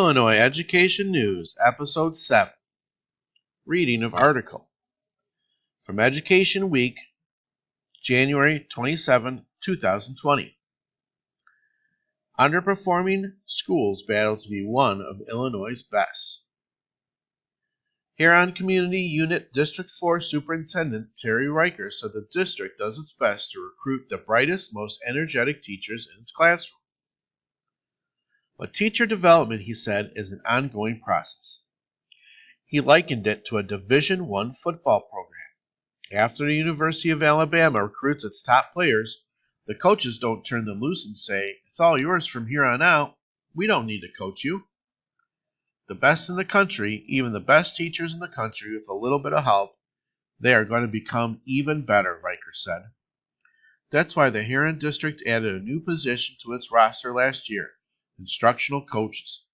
Illinois Education News, Episode 7, Reading of Article, from Education Week, January 27, 2020. Underperforming schools battle to be one of Illinois' best. Huron Community Unit District 4 Superintendent Terry Riker said the district does its best to recruit the brightest, most energetic teachers in its classroom. But teacher development, he said, is an ongoing process. He likened it to a Division I football program. After the University of Alabama recruits its top players, the coaches don't turn them loose and say, "It's all yours from here on out. We don't need to coach you." The best in the country, even the best teachers in the country with a little bit of help, they are going to become even better, Riker said. That's why the Huron District added a new position to its roster last year, instructional coaches.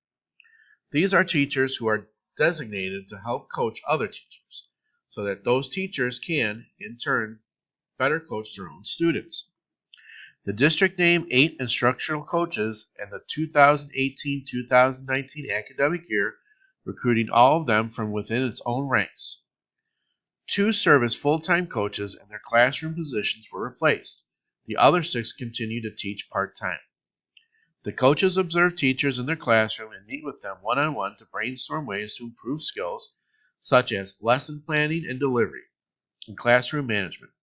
These are teachers who are designated to help coach other teachers, so that those teachers can, in turn, better coach their own students. The district named 8 instructional coaches in the 2018-2019 academic year, recruiting all of them from within its own ranks. 2 serve as full-time coaches and their classroom positions were replaced. The other 6 continue to teach part-time. The coaches observe teachers in their classroom and meet with them one-on-one to brainstorm ways to improve skills such as lesson planning and delivery and classroom management.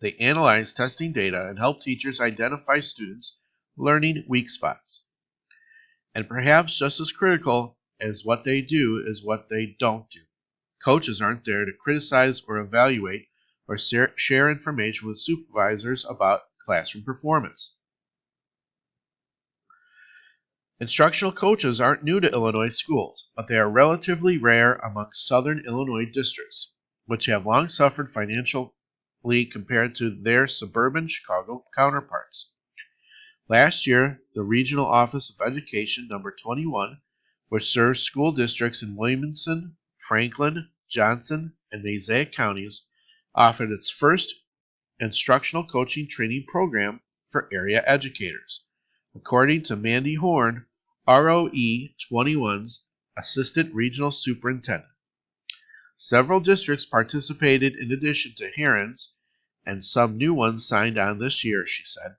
They analyze testing data and help teachers identify students' learning weak spots. And perhaps just as critical as what they do is what they don't do. Coaches aren't there to criticize or evaluate or share information with supervisors about classroom performance. Instructional coaches aren't new to Illinois schools, but they are relatively rare among southern Illinois districts, which have long suffered financially compared to their suburban Chicago counterparts. Last year, the Regional Office of Education No. 21, which serves school districts in Williamson, Franklin, Johnson, and Mazaic counties, offered its first instructional coaching training program for area educators. According to Mandy Horn, ROE 21's Assistant Regional Superintendent. Several districts participated in addition to Huron's, and some new ones signed on this year, she said.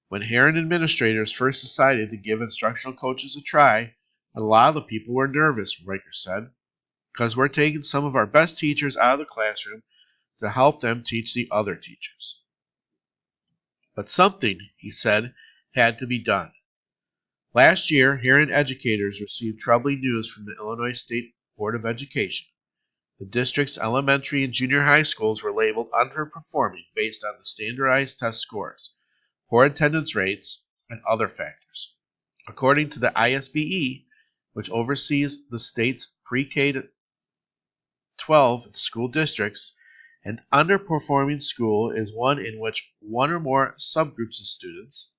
When Huron administrators first decided to give instructional coaches a try, a lot of the people were nervous, Riker said, because we're taking some of our best teachers out of the classroom to help them teach the other teachers. But something, he said, had to be done. Last year, Huron educators received troubling news from the Illinois State Board of Education. The district's elementary and junior high schools were labeled underperforming based on the standardized test scores, poor attendance rates, and other factors. According to the ISBE, which oversees the state's pre-K-12 school districts, an underperforming school is one in which one or more subgroups of students,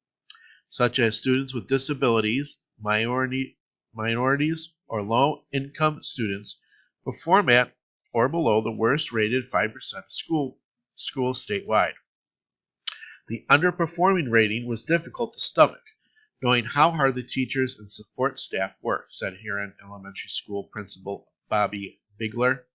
such as students with disabilities, minorities, or low-income students, perform at or below the worst-rated 5% schools statewide. The underperforming rating was difficult to stomach, knowing how hard the teachers and support staff work, said Huron Elementary School Principal Bobby Bigler.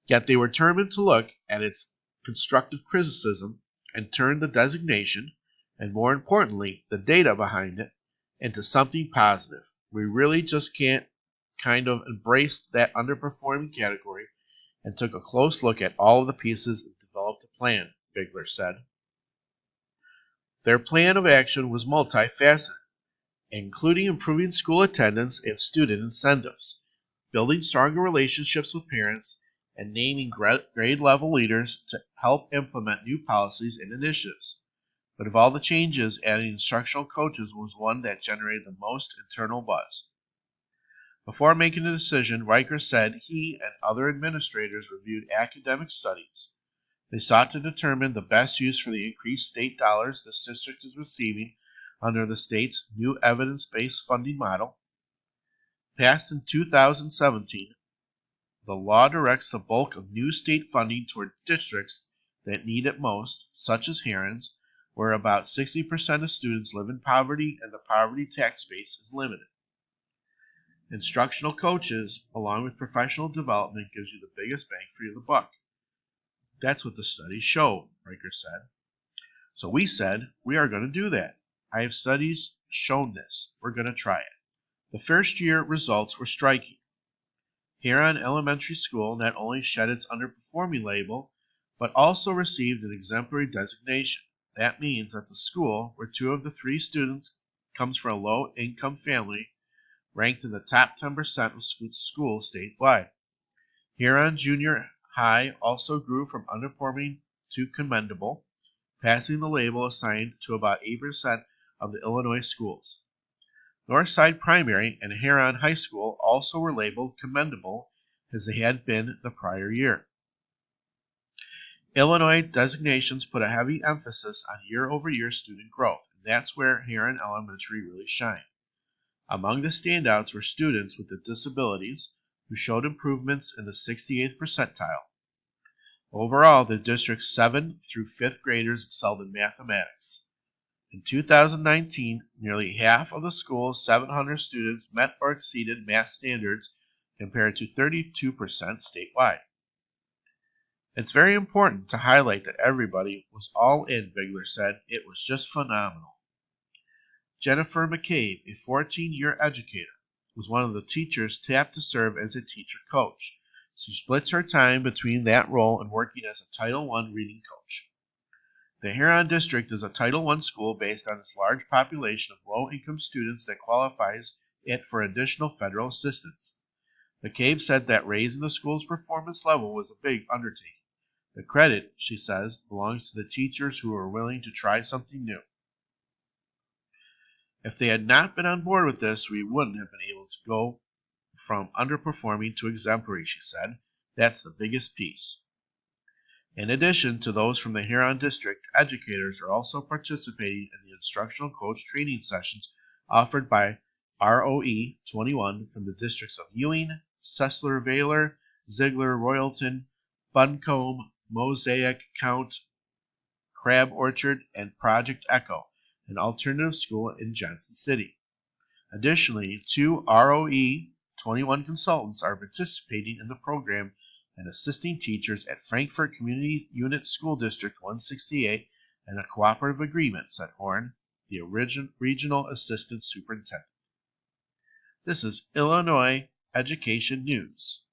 Yet they were determined to look at its constructive criticism and turn the designation, and more importantly, the data behind it, into something positive. We really just can't kind of embrace that underperforming category and took a close look at all of the pieces and developed a plan, Bigler said. Their plan of action was multifaceted, including improving school attendance and student incentives, building stronger relationships with parents, and naming grade-level leaders to help implement new policies and initiatives. But of all the changes, adding instructional coaches was one that generated the most internal buzz. Before making a decision, Riker said he and other administrators reviewed academic studies. They sought to determine the best use for the increased state dollars this district is receiving under the state's new evidence-based funding model. Passed in 2017, the law directs the bulk of new state funding toward districts that need it most, such as Huron's, where about 60% of students live in poverty and the poverty tax base is limited. Instructional coaches, along with professional development, gives you the biggest bang for the buck. That's what the studies show, Riker said. So we said, we are going to do that. I have studies shown this. We're going to try it. The first year results were striking. Huron Elementary School not only shed its underperforming label, but also received an exemplary designation. That means that the school, where 2 of the 3 students comes from a low-income family, ranked in the top 10% of schools statewide. Huron Junior High also grew from underperforming to commendable, passing the label assigned to about 8% of the Illinois schools. Northside Primary and Huron High School also were labeled commendable as they had been the prior year. Illinois designations put a heavy emphasis on year-over-year student growth, and that's where Huron Elementary really shined. Among the standouts were students with disabilities who showed improvements in the 68th percentile. Overall, the district's 7th through 5th graders excelled in mathematics. In 2019, nearly half of the school's 700 students met or exceeded math standards compared to 32% statewide. It's very important to highlight that everybody was all in, Bigler said. It was just phenomenal. Jennifer McCabe, a 14-year educator, was one of the teachers tapped to serve as a teacher coach. She splits her time between that role and working as a Title I reading coach. The Huron District is a Title I school based on its large population of low-income students that qualifies it for additional federal assistance. McCabe said that raising the school's performance level was a big undertaking. The credit, she says, belongs to the teachers who were willing to try something new. If they had not been on board with this, we wouldn't have been able to go from underperforming to exemplary, she said. That's the biggest piece. In addition to those from the Huron District, educators are also participating in the instructional coach training sessions offered by ROE 21 from the districts of Ewing, Sessler-Vayler, Ziegler, Royalton, Buncombe, Mosaic, Count, Crab Orchard, and Project Echo, an alternative school in Johnson City. Additionally, 2 ROE 21 consultants are participating in the program and assisting teachers at Frankfort Community Unit School District 168 and a cooperative agreement, said Horn, the regional assistant superintendent. This is Illinois Education News.